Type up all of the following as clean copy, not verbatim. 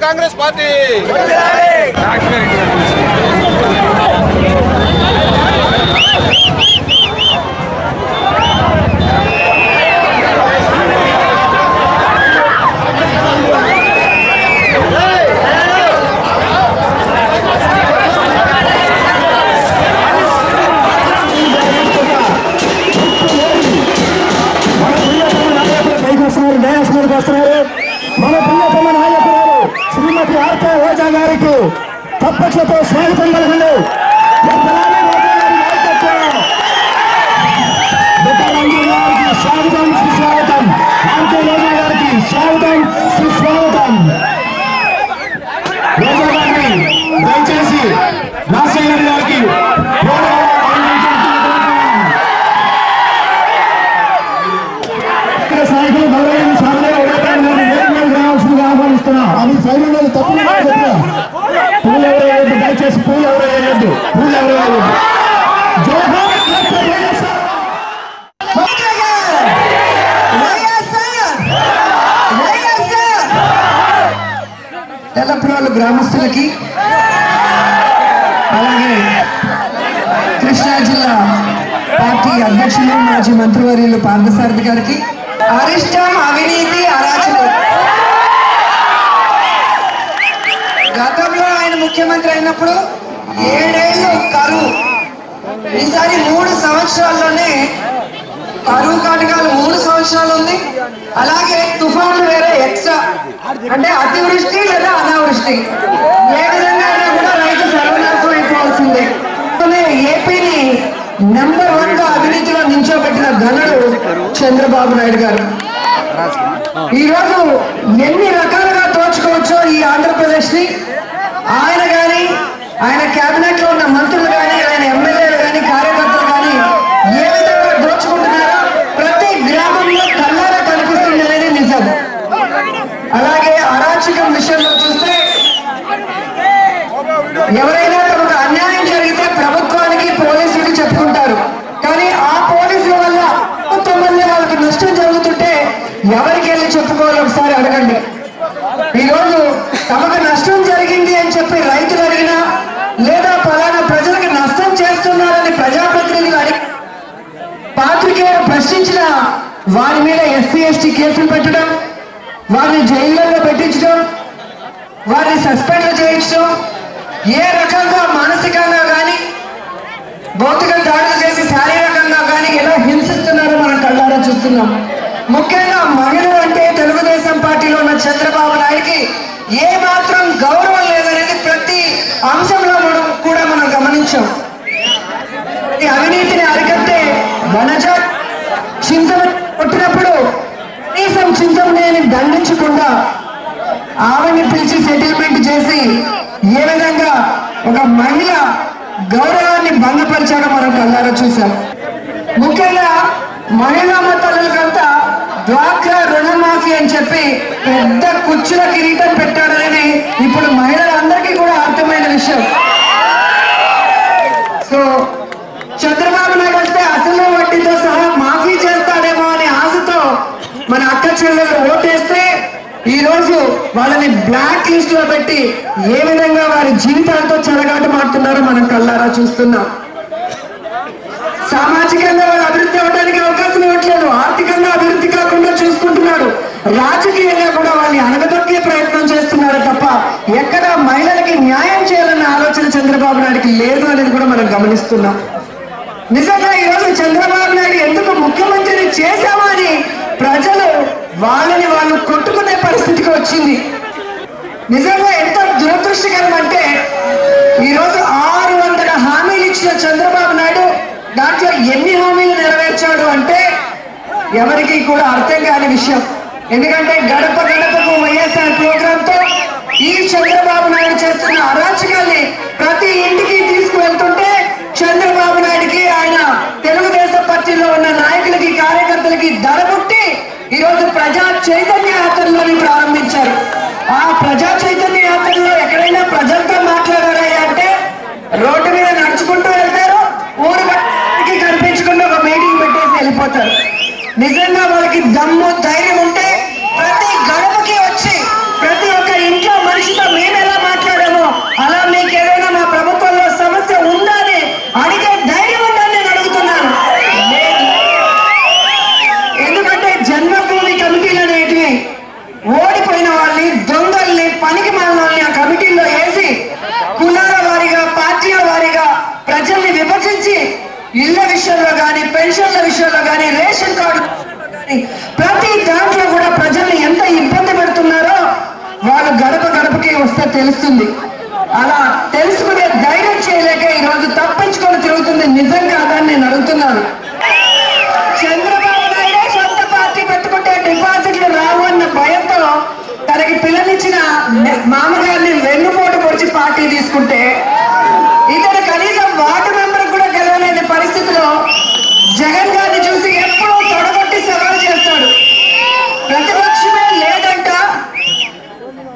Congress party తప్పట్లతో స్వాగతం పలకండి. స్వాగతం సుస్వాగతం. ఆర్కే రోజా గారికి స్వాగతం సుస్వాగతం. రోజా గారిని దయచేసి రాజశేఖర్ గారికి నాయకులు గౌరవం సాధన రావాల్సిందిగా ఆహ్వానిస్తున్నాం. అది సైన్యంలో తప్పు పూలు ఎవరు వేయద్దు, దయచేసి పూలు ఎవరు వేయద్దు, పూలు ఎవరు వేయద్దు. తెల్లప్రోలు గ్రామస్తులకి అలాగే కృష్ణా జిల్లా పార్టీ అధ్యక్షులు మాజీ మంత్రివర్యులు పార్థసారథి గారికి అరిష్టం అవినీతి అరాచకం. గతంలో ఆయన ముఖ్యమంత్రి అయినప్పుడు 7 ఏళ్ళు కరువు, ఈసారి 3 సంవత్సరాల్లోనే కరువు కాటకాలు 3 సంవత్సరాలు ఉంది. అలాగే తుఫాన్లు వేరే ఎక్స్ట్రా, అంటే అతివృష్టి లేదా అనావృష్టి, ఏ విధంగా అయినా కూడా రైతు సర్వనాశనం అయిపోవాల్సిందే. ఏపీని నెంబర్ 1 గా అవినీతిలో నిల్చోబెట్టిన ఘనుడు చంద్రబాబు నాయుడు గారు. ఈరోజు ఎన్ని రకాలుగా దోచుకోవచ్చో ఈ ఆంధ్రప్రదేశ్ ని ఆయన కానీ, ఆయన కేబినెట్ లో ఉన్న మంత్రులు కానీ, ఆయన ఎమ్మెల్యేలు కానీ, కార్యకర్తలు కానీ ఏ విధంగా దోచుకుంటున్నారో ప్రతి గ్రామంలో కళ్ళారా కనిపిస్తుంది అనేది నిజం. అలాగే అరాచకం విషయంలో చూస్తే ఎవరైనా తమకు అన్యాయం జరిగితే ప్రభుత్వానికి, పోలీసులకి చెప్పుకుంటారు. కానీ ఆ పోలీసుల వల్ల ప్రభుత్వం వల్ల వాళ్ళకి నష్టం జరుగుతుంటే ఎవరికి వెళ్ళి చెప్పుకోవాలి ఒకసారి అడగండి. ఈరోజు తమకు నష్టం జరిగింది అని చెప్పి రైతులు అడిగినా, లేదా పలానా ప్రజలకు నష్టం చేస్తున్నారని ప్రజాప్రతినిధులు అడిగి పాత్రికేయులు ప్రశ్నించిన వారి మీద ఎస్సీ ఎస్టీ కేసులు పెట్టడం, వారిని జైళ్ళలో పెట్టించడం, వారిని సస్పెండ్ చేయించడం, ఏ రకంగా మానసికంగా కానీ భౌతిక దాడులు చేసి శారీరకంగా కానీ ఎలా హింసిస్తున్నారో మనం కళ్ళారా చూస్తున్నాం. ముఖ్యంగా మహిళలు అంటే తెలుగుదేశం పార్టీలో ఉన్న చంద్రబాబు నాయుడికి ఏ మాత్రం గౌరవం లేదనేది ప్రతి అంశంలో కూడా మనం గమనించాం. ఈ అవినీతిని అరికట్టే వనజ చింతమనేని కొట్టినప్పుడు కనీసం చింతమనేని దండించకుండా ఆవిడ్ని పిలిచి సెటిల్మెంట్ చేసి ఏ విధంగా ఒక మహిళ గౌరవాన్ని భంగపరిచాడో మనం కళ్ళారా చూసాం. ముఖ్యంగా మహిళా మతాలకంతా డ్వాక్రా రుణమాఫీ అని చెప్పి పెద్ద కుచ్చుల కిరీటం పెట్టాడనేది ఇప్పుడు మహిళలందరికీ కూడా అర్థమైన విషయం. సో చంద్రబాబు నాయుడు వస్తే అసలు వడ్డీతో సహా మాఫీ చేస్తాడేమో అనే ఆశతో మన అక్క చెల్లెలు ఓటేస్తే ఈ రోజు వాళ్ళని బ్లాక్ లిస్ట్ లో పెట్టి ఏ విధంగా వారి జీవితాలతో చెలగాటమాడుతున్నారో మనం కళ్ళారా చూస్తున్నాం. సామాజికంగా వాళ్ళు అభివృద్ధి అవడానికి అవకాశం ఇవ్వట్లేదు, ఆర్థికంగా అభివృద్ధి కాకుండా చూసుకుంటున్నాడు, రాజకీయంగా కూడా వాళ్ళని అణగదొక్కే ప్రయత్నం చేస్తున్నారు తప్ప ఎక్కడ మహిళలకి న్యాయం చేయాలన్న ఆలోచన చంద్రబాబు నాయుడికి లేదు అనేది కూడా మనం గమనిస్తున్నాం. నిజంగా ఈరోజు చంద్రబాబు నాయుడు ఎందుకు ముఖ్యమంత్రిని చేశామా అని ప్రజలు వాళ్ళని వాళ్ళు కొట్టుకునే పరిస్థితికి వచ్చింది. నిజంగా ఎంత దురదృష్టకరం అంటే ఈరోజు 600 ఎన్ని హామీలు నెరవేర్చాడు అంటే ఎవరికి కూడా అర్థం కాని విషయం. ఎందుకంటే గడప గడపకు వైఎస్ఆర్ ప్రోగ్రామ్ తో ఈ చంద్రబాబు నాయుడు చేస్తున్న అరాచకాల్ని ప్రతి ఇంటికి తీసుకువెళ్తుంటే చంద్రబాబు నాయుడికి ఆయన తెలుగుదేశం పార్టీలో ఉన్న నాయకులకి కార్యకర్తలకి దడబుట్టి ఈరోజు ప్రజా చైతన్య యాత్రలోని ప్రారంభించారు. ఆ ప్రజా చైతన్య యాత్రలో ఎక్కడైనా ప్రజలతో మాట్లాడారా అంటే రోడ్డు మీద నడుచుకుంటూ వెళ్తారు, ఊరు బయటికి కనిపించకుండా ఒక మీటింగ్ పెట్టేసి వెళ్ళిపోతారు. నిజంగా వాళ్ళకి దమ్ము ధైర్యం ఉంటే ప్రతి గడపకి వచ్చి ప్రతి ఒక్క ఇంట్లో మనిషితో మేము ఎలా మాట్లాడామో అలా మీకు ఏదైనా మా ప్రభుత్వంలో సమస్య ఉందా అని అడిగే ధైర్యం ఉందని నేను అడుగుతున్నాను. ఎందుకంటే జన్మభూమి కమిటీలు అనేటివి ఓడిపోయిన వాళ్ళని, దొంగల్ని, పనికి మాలని ఆ కమిటీల్లో వేసి కులాల వారీగా, పార్టీల వారీగా ప్రజల్ని విభజించి ఇళ్ల విషయంలో కానీ, పెన్షన్ల విషయంలో కానీ, రేషన్ కార్డు కానీ ప్రతి దాంట్లో కూడా ప్రజల్ని ఎంత ఇబ్బంది పెడుతున్నారో వాళ్ళు గడప గడపకి వస్తే తెలుస్తుంది. అలా తెలుసుకునే ధైర్యం చేయలేక ఈరోజు తప్పించుకొని తిరుగుతుంది. నిజం కాదని నేను అడుగుతున్నాను. చంద్రబాబు నాయుడు సొంత పార్టీ పెట్టుకుంటే డిపాజిట్లు రావు అన్న భయంతో తనకి పిల్లనిచ్చిన మామగారిని వెన్నుపోటు పొడిచి పార్టీ తీసుకుంటే ఇతను కనీసం వార్డు మెంబర్ కూడా గెలవలేని పరిస్థితిలో జగన్ గారిని చూసి ఎప్పుడూ తొడగొట్టి సవాల్ చేస్తాడు. ప్రతిపక్షమే లేదంట,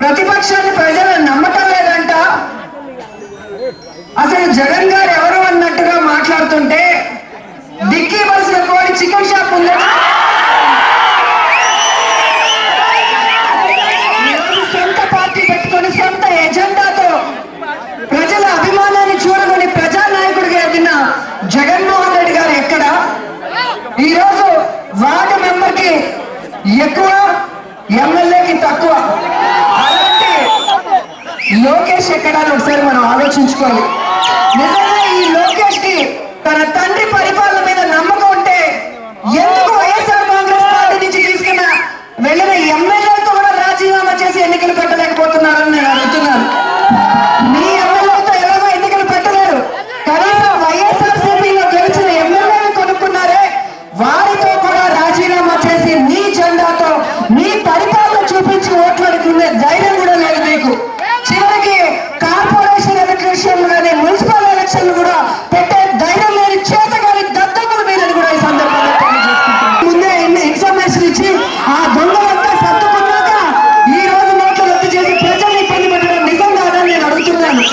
ప్రతిపక్షాన్ని ప్రజలు నమ్మటం లేదంట, అసలు జగన్ గారు ఎవరు అన్నట్టుగా మాట్లాడుతుంటే డిక్కీ బస్సులో కోడి చికెన్ షాప్ ఉంది. సొంత పార్టీ పెట్టుకొని సొంత ఎజెండాతో ప్రజల అభిమానాన్ని చూడకొని ప్రజానాయకుడిగా ఎదిగిన జగన్మోహన్ రెడ్డి గారు ఎక్కడ? ఈరోజు వార్డు మెంబర్ కి ఎక్కువ, ఎమ్మెల్యేకి తక్కువ. అలాంటి లోకేష్ ఎక్కడ అని ఒకసారి మనం ఆలోచించుకోవాలి. నిజంగా ఈ లోకేష్ కి తన తండ్రి పరిపాలన మీద నమ్మకం ఉంటే ఎందుకు వైఎస్ఆర్ కాంగ్రెస్ పార్టీ నుంచి తీసుకున్న వెళ్ళిన ఎమ్మెల్యేలతో కూడా రాజీనామా చేసి ఎన్నికలు పెట్టలేకపోతున్నారని నేను అడుగుతున్నాను. మీ ఎమ్మెల్యేలతో ఎలాగో ఎన్నికలు పెట్టలేరు, కనీసం వైఎస్ఆర్సీపీలో గెలిచిన ఎమ్మెల్యేలు కొనుక్కున్నారే వారితో కూడా రాజీనామా చేసి మీ జెండాతో మీ పరిపాలన చూపించి ఓట్లు అడుగునే ధైర్యం కూడా లేదు మీకు. చివరికి కార్పొరేషన్ ఎలక్షన్ కానీ మున్సిపల్ ఎలక్షన్లు కూడా పెట్టే ధైర్యం లేని చేతగాని దత్తకులు మీరని కూడా ఈ సందర్భంగా తెలియజేసుకుంటున్నాను. ముందే ఇన్ఫర్మేషన్ ఇచ్చి ఆ దొంగలంతా సర్దుకున్నాక ఈ రోజు నోట్లు రద్దు చేసి ప్రజల్ని ఇబ్బంది పెట్టడం నిజం కాదని నేను అడుగుతున్నాను.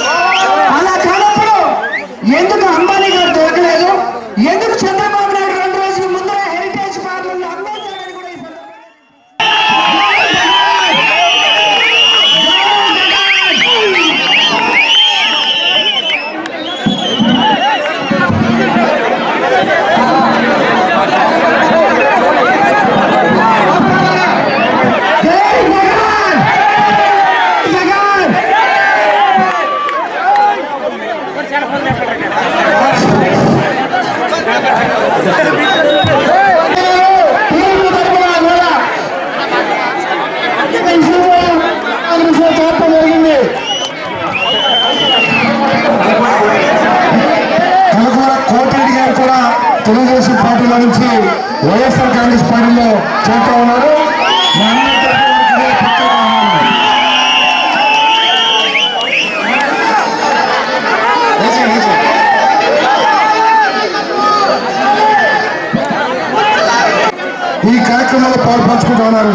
అలా కానప్పుడు ఎందుకు అంబానీ గారు దొరకలేదు? ఎందుకు చంద్రబాబు నాయుడు 2 రోజుల ముందర హెరిటేజ్ పార్లమెంట్ అమ్మేశారని కూడా ఈ సందర్భంగా తెలుగుదేశం పార్టీలో నుంచి వైఎస్ఆర్ కాంగ్రెస్ పార్టీలో చేరుతా ఉన్నారు. ఈ కార్యక్రమంలో పాల్పంచుకుంటూ ఉన్నారు.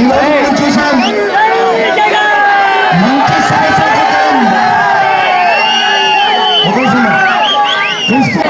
ఈరోజు మనం చూసాం మంచి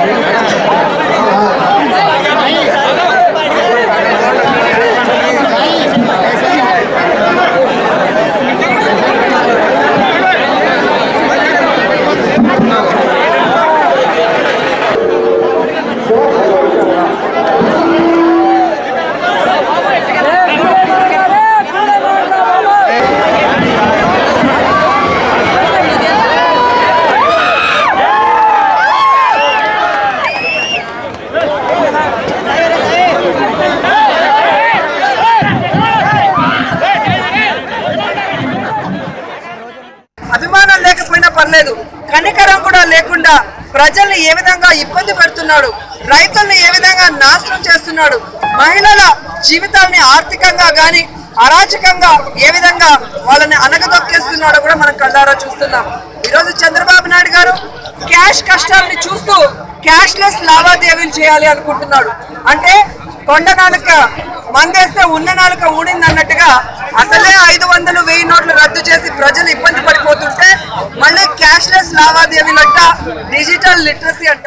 అభిమానం లేకపోయినా పర్లేదు, కనికరం కూడా లేకుండా ప్రజల్ని ఏ విధంగా ఇబ్బంది పెడుతున్నాడు, రైతుల్ని ఏ విధంగా నాశనం చేస్తున్నాడు, మహిళల జీవితాన్ని ఆర్థికంగా గాని అరాచకంగా ఏ విధంగా వాళ్ళని అనగదొక్కేస్తున్నాడో కూడా మనం కళ్ళారా చూస్తున్నాం. ఈరోజు చంద్రబాబు నాయుడు గారు క్యాష్ కష్టాలని చూస్తూ క్యాష్లెస్ లావాదేవీలు చేయాలి అనుకుంటున్నాడు. అంటే కొండ నాలుక మందేస్తే ఉన్న నాలుక ఊడింది అన్నట్టుగా అసలే 500, 1000 నోట్లు రద్దు చేసి ప్రజలు ఇబ్బంది పడిపోతుంటే మళ్ళీ క్యాష్లెస్ లావాదేవీలంట, డిజిటల్ లిటరసీ అంట.